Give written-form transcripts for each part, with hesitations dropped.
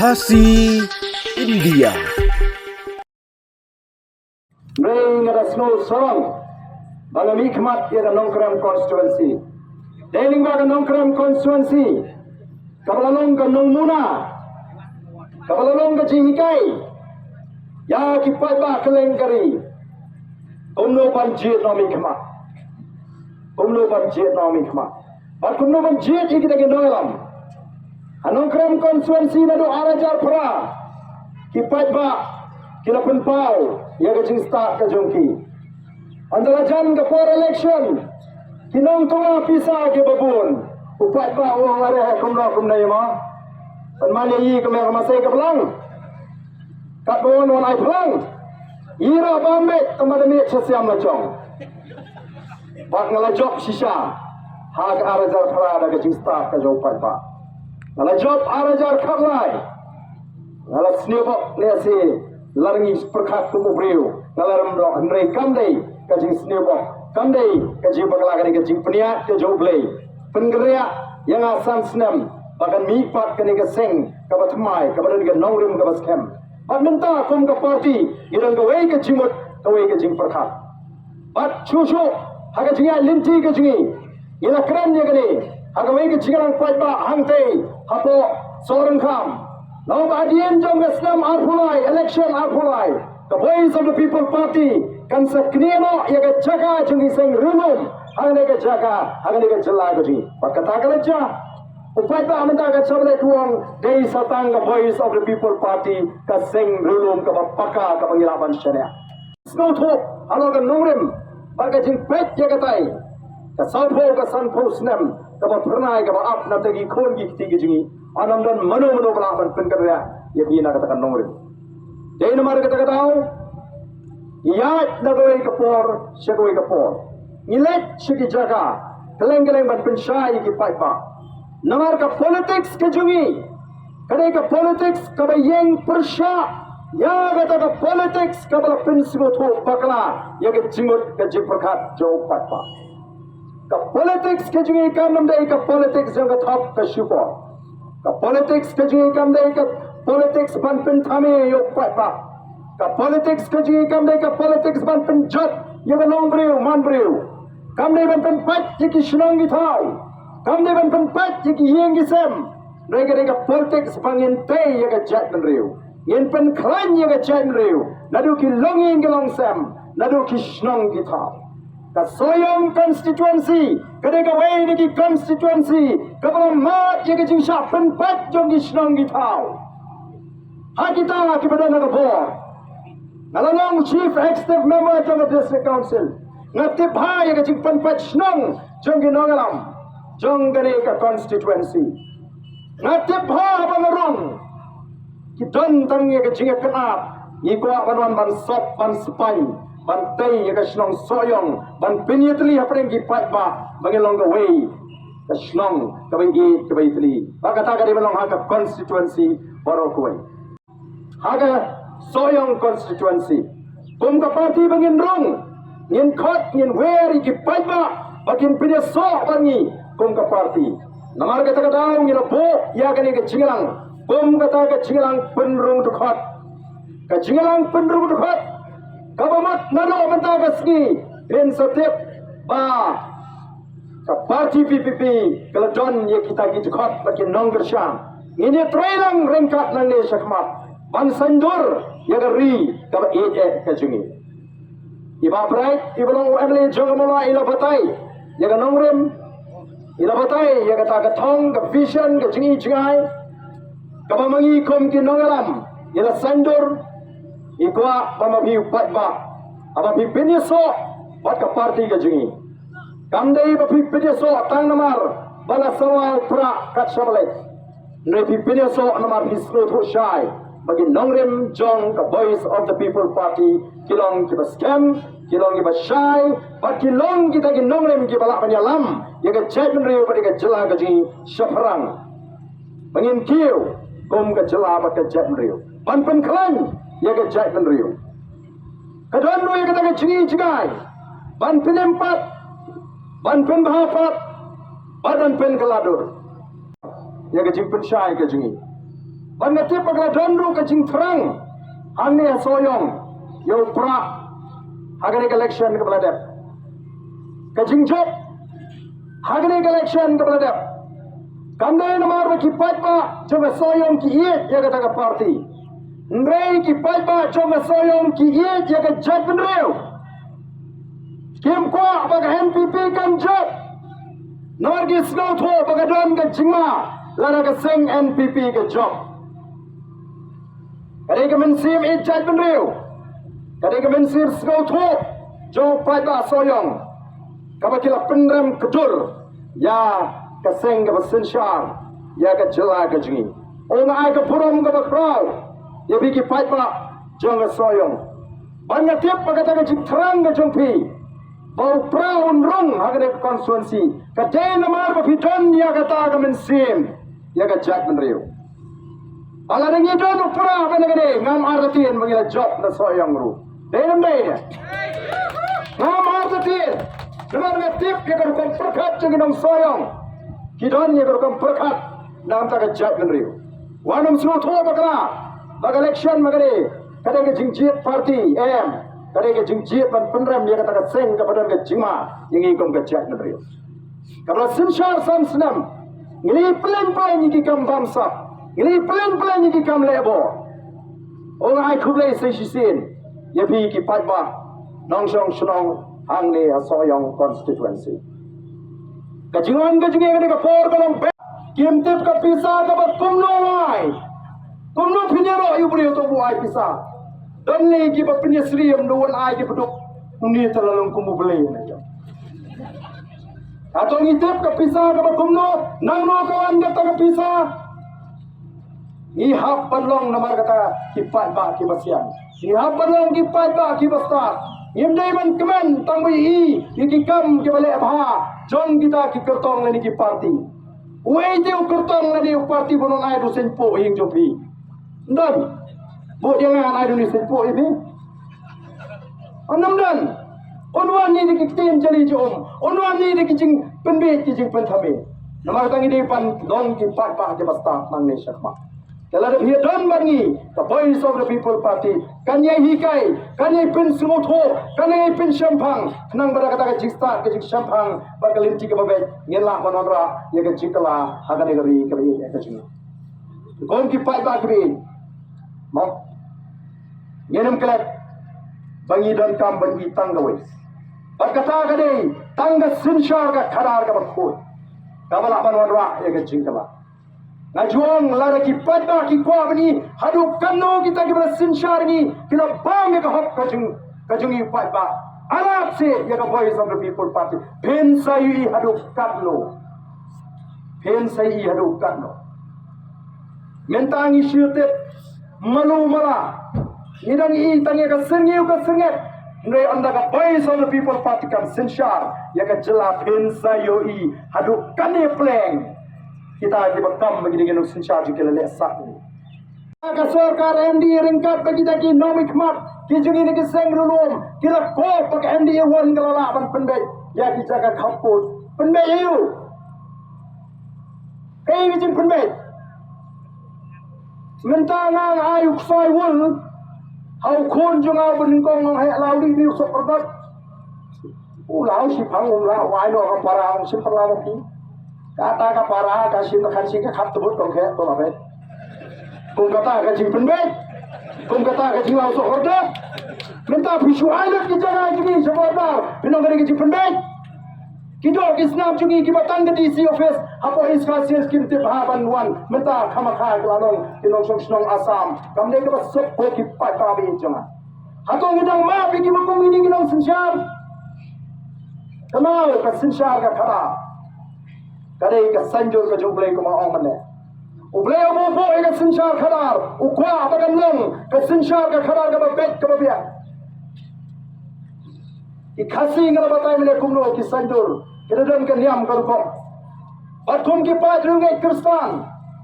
Kasih India. Bring a snow song. Bang Mikmat ya Nongkrem constituency. Deling ba Nongkrem constituency. Kabalalong ka Nongmuna. Kabalalong ka Jihikai. Ya kipai ba Kalengkari. Umno banjir no Mikmat. Umno banjir no Mikmat. But umno banjir ikita gindolam. Nongkrem constituency na do arajar pra. Kipai ba kila penpau ya ke start ke jongki antara jan ke for election kinong tunga pisa ke babun upat ba uang are kumna ma pan mali yi ke me masai ke belang kat bon wan ai belang ira bambe tamada me chasiam la chong bak ngala job sisa ha ke arajar phara da ke start ke jo upat ba ngala job arajar khaklai ngala snibok ne si larangi perkat tubuh beliau ngalaram do andrei kamdei kajing snebo kamdei kajing bagalagani kajing penia ke joblei penggeria yang asan senam bahkan mipat kani ke seng ke batmai ke badan ke nongrim ke baskem bat menta kum ke parti irang ke wei ke jimut ke wei ke jing perkat bat chuchu haga jinga linti ke jingi ila kran ya kani haga wei ke jingang pat ba hangtei hapo sorang kam now, Adian Jong Islam Arpulai, election Arpulai, the voice of the people party, kan saknino yaga jaga jungi sing rumum, hangane jaga, hangane jala gaji. Pakata kalaja, upai ba amenta ka sabale tuang dei satang the voice of the people party ka sing rumum ka paka ka pangilaban syariah. Snow tho, halo ka nungrim, baga jing pet yaga tai, ka salpo ka sanpo snam, ka pernai ka ap na tagi khon gi ti gi anam dan mano belaman pengkerja ya bina katakan nomor jadi nomor kata tahu ya nagoi kapor segoi kapor nilet segi jaga keleng ban pensyai ki paipa nomor ka politics ke jungi kadai ka politics ka bayeng persya ya kata ka politics ka bala prinsip tho bakla ya ke jimut ke jiperkat jo paipa ka politics ke jungi kan namdai ka politics jang ka thap ka syukur ka politics ka jingi kam dai ka politics ban pen thame yo pa ka politics ka jingi kam dai ka politics ban pen jat yo long breu man breu kam dai ban pen pat ki shnong gi thau kam dai ban pen pat ki yeng gi sem rega ka politics bangin te yo ka jat ban reu yen pen klan yo ka jat reu nadu ki longing gi long sem nadu ki shnong gi thau ka soyong constituency kadang away ni constituency kapalang mat yang kecing syak penpat jom di senang di tau ha kita kepada nagapor nalalong chief executive member jom di district council ngatip ha yang kecing penpat senang jom di nongalam jom gani ka constituency ngatip ha bangarong kidon tang yang kecing kenap ikwa panwan ban sop ban sepai bantai ya kasnong soyong ban pinyatli apreng gi patba bangilong ga way kasnong kabangi kabaitli bakata ka di balong haga constituency boro kuway haga soyong constituency kum ka party bangin rong ngin khot ngin weri gi patba bakin pinyaso bangi kum ka party namar ka daw ngin bo ya gani ka chingalang kum ka chingalang penrung dukhot ka chingalang penrung dukhot kabamat nalo menta kasgi ren setiap ba ka parti PPP keladon ye kita gi jukot bagi nongger syam ini trailang rengkat nang ne syakmat ban sandur ya gari ka ka jungi iba bright ibalong UML jongmola ila batai ya ga nongrem ila batai ya ga ta thong ka vision ka jungi jingai ka mangi kom ki nongalam ila sandur ikwa pamabi patba abapi pinyeso bat ka parti ka jingi kamdei bapi pinyeso tang namar bala sawal pra kat sabale nepi pinyeso namar hisno tho shai bagi nongrem jong ka voice of the people party kilong ki baskem kilong ki bashai bat kilong kita ki nongrem ki bala panyalam ya ka chairman reu bagi ka jela ka jingi shaprang bangin kiu kom ka jela bat ka chairman reu pan pen klan ya ke jai penriu kadon no ya kata ke chingi chigai ban penempat ban pen bahapat badan pen keladur ya ke jimpen syai ke jingi ban ngatip pagla donru ka jing terang hang ni soyong yo pra hagani election ka beladap ka jing job hagani election ka beladap kandai namar ba ki patba jome soyong ki ye ya ka ta party ngrei ki patba jome soyong ki ye ya ka jat benreu kim ko ba NPP kan job Norgi snow tho bagadon ke jingma lara ke sing NPP ke job. Kade ke mensim ijat benriu. Kade ke mensir snow tho jo pada soyong. Kabakila pendram kedur ya ke sing ke sensyar ya ke jela ke jingi. Ona ai ke puram ke bakrau ya biki pada jong ke soyong. Banyak tiap bagata ke jing terang ke jongpi. Bau praun rong hagane konstituensi kadai namar bapidon ya kata mensim ya ka jak menriu ala dengi don upra benegade ngam artin mangila job na soyang ru denam dai ngam artin dengan ngatip ya ka kom perkat jengnom soyang kidon ya ka kom perkat nam ta ka jak menriu wanam snu tho bakala bag election magade kadai ke jingjit party em Kali ke jingjiat ban penram dia kata seng kepada ke jima yang ingin kejat negeri. Kalau sensyar sam senam, ngili pelan ni kam bangsa, ngili pelan ni kam lebo. Orang ai kublai sesisin, ya bi ki patba, nongsong senong hang ni asoyong constituency. Kajingan ke por kalong kim tip ka pisa ka bat kumno wai. Kumno pinyero yu beri to buai pisa. Dan ni kita punya seriam doan ai kita duduk ni terlalu kumu beli ni. Atau ngitip ke pisah ke bakumno, nang no kawan kata ke pisah. Ihap panlong namar kata kipat ba ki basian. Ihap panlong kipat ba ki basta. Im dai man kemen tang wi ki kam ke bale bha. Jong kita ki kertong ni ki parti. Wei je kertong ni parti bonon ai do sen po hing jopi. Dan buat jangan ada ni sepuk ini. Anam dan onwan ni dikitin jali jom. Onwan ni dikicing penbet cicing penthabe. Nama tangi di pan dong ki pat pak je basta mang ni syakma. Kalau ada hidan bangi, the voice of the people party. Kanyai hikai, kanyai pin sumutho, kanyai pin syampang. Nang bara kata ke jista ke jing syampang, bakalinti ke babet ngelak manondra ya ke jikala hagane gari ke ya ke jing. Gon ki pat pak bi. Mau Yenam kelak bangi dan kam bangi tanggawis. Berkata kadai tangga sensyar ka kadar ka bakut. Kamala manwara ya ke jingkala. Ngajuang lara ki pada ki kwa bani hadu kanno kita ki bala sensyar ni kila bang ka hok ka jungi pada. Alat se ya ka voice of the people party. Pen sai hadu kanno. Pen sai hadu kanno. Mentangi syutet malu mala. Nidang i tangi ka sengiu ka senget. Ndai anda ka voice of the people party kam sensyar ya ka jela pensa yo i hadu kane pleng. Kita di bekam bagi dengan sensyar juga lesak ni. Ka sarkar MD ringkat bagi taki nomik mat ki jungi ni ki seng rulum kila ko pak MD wan kalala ban penbet ya ki jaga khaput penbet yu. Kai wijin penbet. Mentangang ayuk sai wul hau khôn cho ngao bên con hệ lao đi điêu sọc đất lao si phang lao wai no ka para si phang lao ki kata ka para ka si kan si ka khap tebut kong khe to labe kong kata ka jing penbet kong kata ka jing lao sok đất minta pisu alat ki jaga jini sebab pinong ka jing penbet Kidok Islam jungi kibatang ke DC office hapo iskasias kimte bahaban wan menta khamakha lalong tinong song Asam kamne ke basok ko ki patabi jonga hatong idang ma bi ki makum ini ginong sensyar kamau ka sensyar ka khara kadai ka sanjur ka jublai ko ma omane ublai mo po ka sensyar khara ukwa bagan long ka sensyar ka khara ka bet ka bia ikasi ngala batai mele kumno ki sanjur kedon kan yam kan ko atum ki padru ngai kristan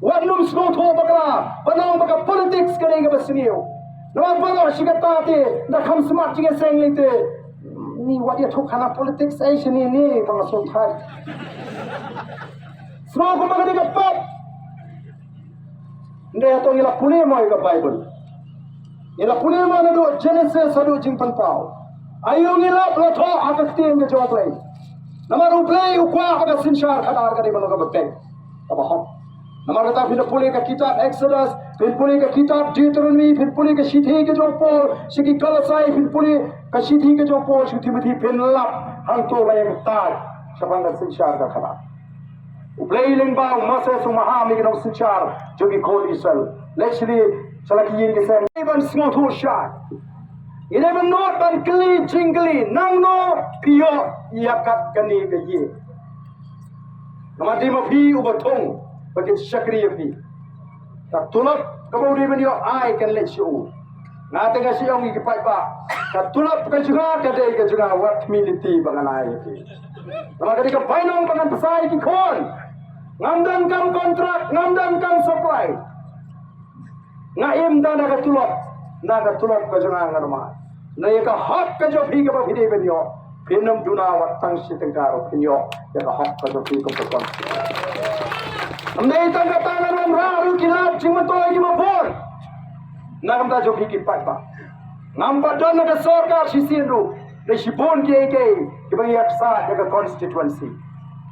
wanum smooth ho bakla banang baka politics kane ga basniyo no balo shigata te da kham smart jinge seng lite ni wadia thok khana politics ai shini ni pang so thai smooth ko magani ga pat Ndaya to ngila puli mo yung Bible. Ngila puli mo na do Genesis sa do jing panpaw. Ayaw ngila plato akakti ang jawab lay. Naman uplay ukwa kada sinsyar kadar kada mga kabagteng. Tabahok. Naman kata pinapuli ka kitab Exodus, pinapuli ka kitab Deuteronomy, pinapuli ka sithi ka jawpo, siki kalasay, pinapuli ka sithi ka jawpo, si Timothy pinlap hangto layang tag sa pangkat sinsyar ka kada. Uplay ling ba masa sumahami ka ng sinsyar jogi kod isal. Lexli salakiyin kisem. Iban smoto shot. Ineban not ban kli jingli nang no piyo yakat kani kaye. Namati mo pi ubatong bagi syakriya pi. Tak tulap kamu di benyo I can let you. Ngate nga siyong ikipai ba. Tak tulap ka juga kadai ka juga wat community banganay pi. Namati ka painong pangan pasay kikon. Ngamdan kam kontrak, ngamdan kam supply. Ngaim da nagatulot ka juga ngarma. Na yaka hak ka jo phi ka ba phide benyo. Pinam duna wat tang sitengkaro pinyo. Yaka hak ka jo phi ka pa. Amday tanggatangan ng raru kilap jing matoy di mapor. Nagamda jo phi kipat ba. Ngamba don na sorkar sisinru. Na sipon ki bang yaksa yaka constituency.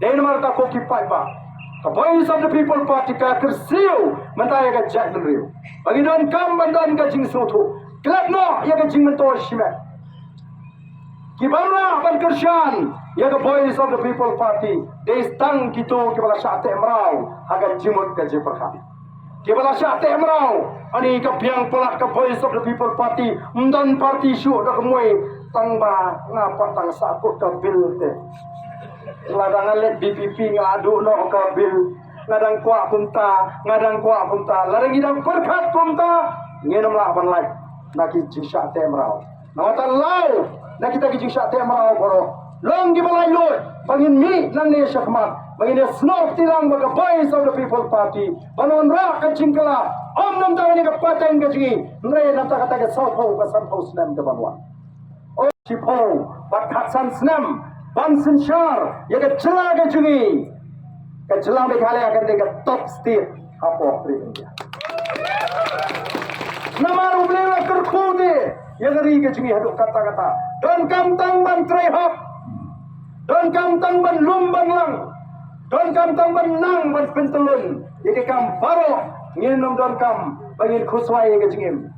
Dahil marta ko kipat ba. The voice of the people party ka kersiu mentaya ka Jack del Rio. Panginoon kam bandan ka jing soto. Kelak no ya ka jing mentor shimet. Kibara ban kersyan ya ka voice of the people party. Des tang kito kibala syate emrau haga jimut ka jiperka. Kibala syate emrau ani ka biang pelak ka voice of the people party. Mdan party syu da kemoi tang ba ngapa tang sakut ka bil te. Ngadang let BPP ngadu no ka bil ngadang kuak punta larang idang perkat punta ngenom lah ban lai naki jisha temrau nawatan lau naki taki jisha temrau boro long gi balai lot bangin mi nang ne syakmat bangin snow tilang baga voice of the people party banon ra ka jingkala om nam tawani ka patang ka jingi nre nata kata ka saupo ka sanpo snem ka banwa o chipo bat khatsan snem ban sinsyar ya ka cela ka jingi ka cela be khale akan de ka top state hapo pri india namaru blera kerkude ya ngeri ka jingi haduk kata-kata don kam tang ban trai hap don kam tang ban lumban lang don kam tang ban nang ban pentelun ya kam baro nginom don kam bangin khuswai ka jingim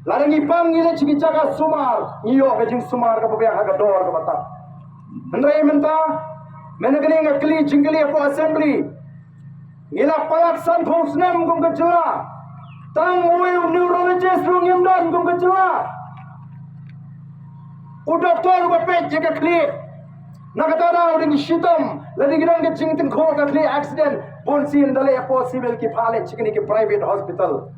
larang ipang ile jingi jaga sumar iyo ka jing sumar ka pabiyang haga dor ka bata Andai menta, menegani ngakli jingkali apa assembly. Ngila palak san phosnem kum kecela. Tang uyu neurologist rungim dan kum kecela. Udoktor bapet jaga kli. Nakatana uding shitam. Lagi girang ke jingtin kho kakli accident. Bonsin dale apa civil ki phale chikni ki private hospital.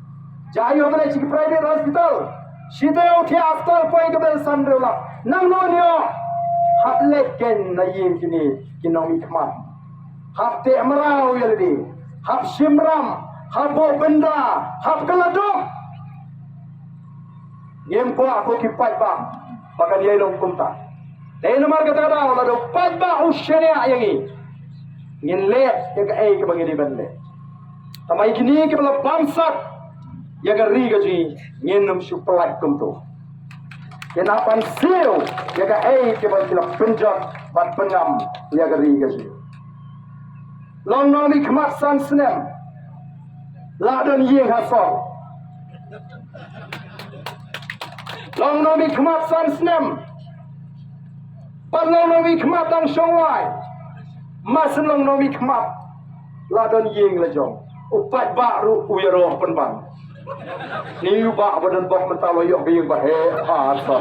Jayo mane chiki private hospital. Shite uthi after poi ke bel sandrela. Nang no nyo. Hap leken na yin kini kinong ikmat. Hap te merau yaldi. Hap simram. Hap bo benda. Hap keladuk. Yem ko ako kipat ba. Maka dia ilong kumta. Dahil naman kata-kata lado pat ba usyanya yangi. Ngin le ya ka ay kabangini bande. Tamay kini kibala bamsak ya ka riga ji ngin num supalak kumto. Kenapan siu ya ka ay kibal kila penjat bat pengam ya ka riga ji. Long nomi kemat san snem. Ladon ying hasol. Long nomi kemat san snem. Long nomi kemat ang syongwai. Masen long nomi kemat. Ladon ying lejong. Upat baru uyaro penbang. Ni ubah badan bok mentalo yok bing bahe asa.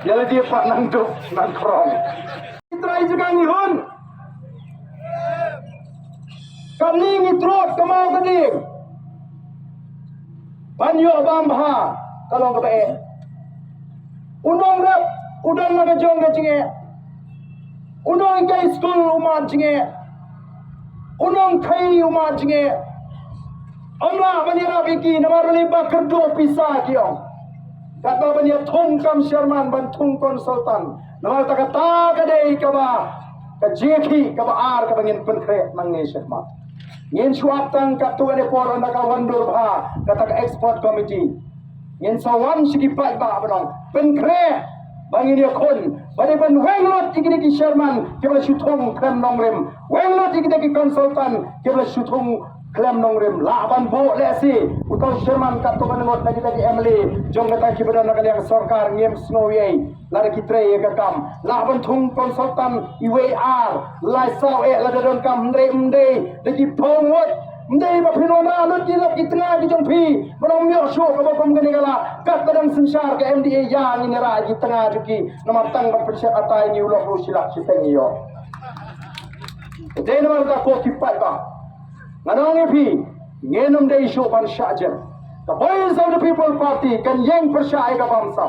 Jadi dia pak nang duk nang krong. Try juga ngihun. Kami ngitrot kemau kening. Banyo bambha kalau kebae. Unong rap udang magajong ka jinge. Unong kay school umad jinge. Unong kay umad jinge. Amla banyara biki namaruli ba kerdo pisa kiyo. Kata banya thongkam Sherman ban thong konsultan. Namar takata kadai kaba ka jeki kaba ar ka bangin penkre mangne Sherman. Ngin suap tang katuane poro naka wandur bha. export committee เงินสวรรค์สิกิปัดบ่าบ่น้องเป็นแคร่บางเดียคนบ่ได้เป็นเวงรถอีกที่ chairman เก็บละชุทงเคลมนองเรมเวงรถอีกที่ consultant เก็บละชุทงเคลมนองเรมลาบันโบเลสิอุต chairman กัตบันงดlagi tadi Emily จงกระทั่งคิดว่านักเรียนสรการเงียมสโนว์เย่ลาคิดเตรย์กำลาบันทุง consultant UAR ลายเศร้าลาเดินกำเรมเดย์ได้กิพงวดMendai ba pinona lut dilap di tengah di jompi barang mio show ka bakom gani kala kat badang sensar ke MDA yang ini ra di tengah juki nama tang ba persia atai ni ulo silak siteng yo dei nama ta ko kipat ba nganong epi ngenom dei show pan syajen the voice of the people party kan yang persia ai ka bangsa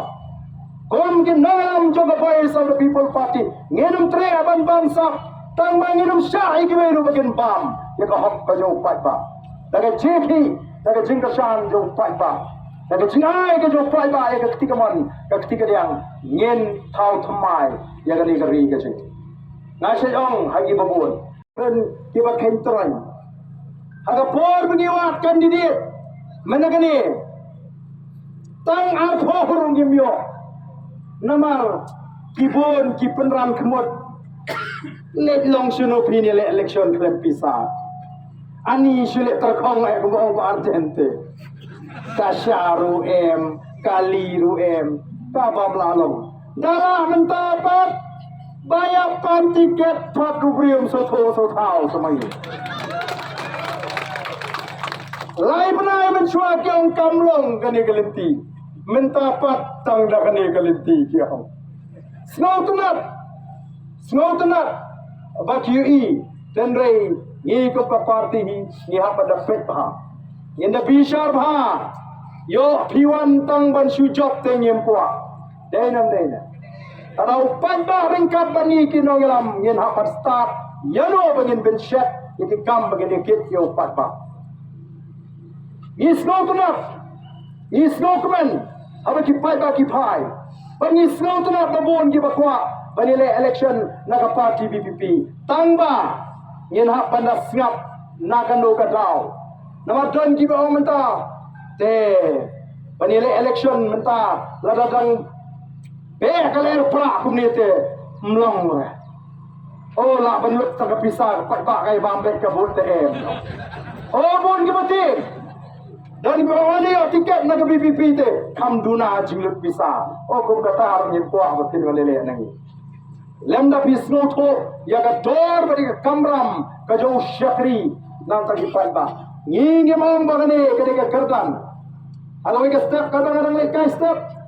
kon kin nam jo the voice of the people party ngenom tre aban bangsa tang manginum syai ke weru bagen bam ya ka hok ka jo pai ba daga jeki daga jingka shan jo pai ba daga jingai ka jo pai ba ya ka ketika mon ka ketika yang ngen thau thamai ya ka ni ka ri ka chi na se ong hagi babun pen ki ba ken tron haga por bengiwat kandidat menagani tang ar phorung gimyo namar kibon ki penram kemut let long suno pini le election klem pisa ani sulit terkong ay kumong ko argente kasyaru kaliru kabam lalong darah mentapat bayarkan tiket pakubrium soto-sotau semuanya lai penai mencuat yang kamlong kani kelenti mentapat tangda kani kelenti kiau Snow tunat bak UI dan rei ni ko ka party ni ha pada fet ha yen da bishar bha yo piwan tang ban su job te nyem puak denam dena tarau panda ringkat bani kinong lam yen ha pat start yano bagin ben shet iki kam bagin kit yo pat ba ni snow kmen aba ki pai ba ki pai bani snow tunat babon ki bakwa Banile election naga party BPP tangba yen hak panda ngap nakando kadau nama don ki ba menta te banile election menta ladadang be kaler pra kumnete mlong oh la banlut ta pisar pat ba kai bambe ka bot te oh bon ki mati dan ba ani tiket naga BPP te kam duna jinglut pisar oh kum kata nyen kwa batin walele nangi Lemda bisno tho ya ka dor bari ka kamram ka jo syakri nang ta gipat ba ngi ngi mang ba ne ka de ka kardan alo ka step ka ba nang le ka step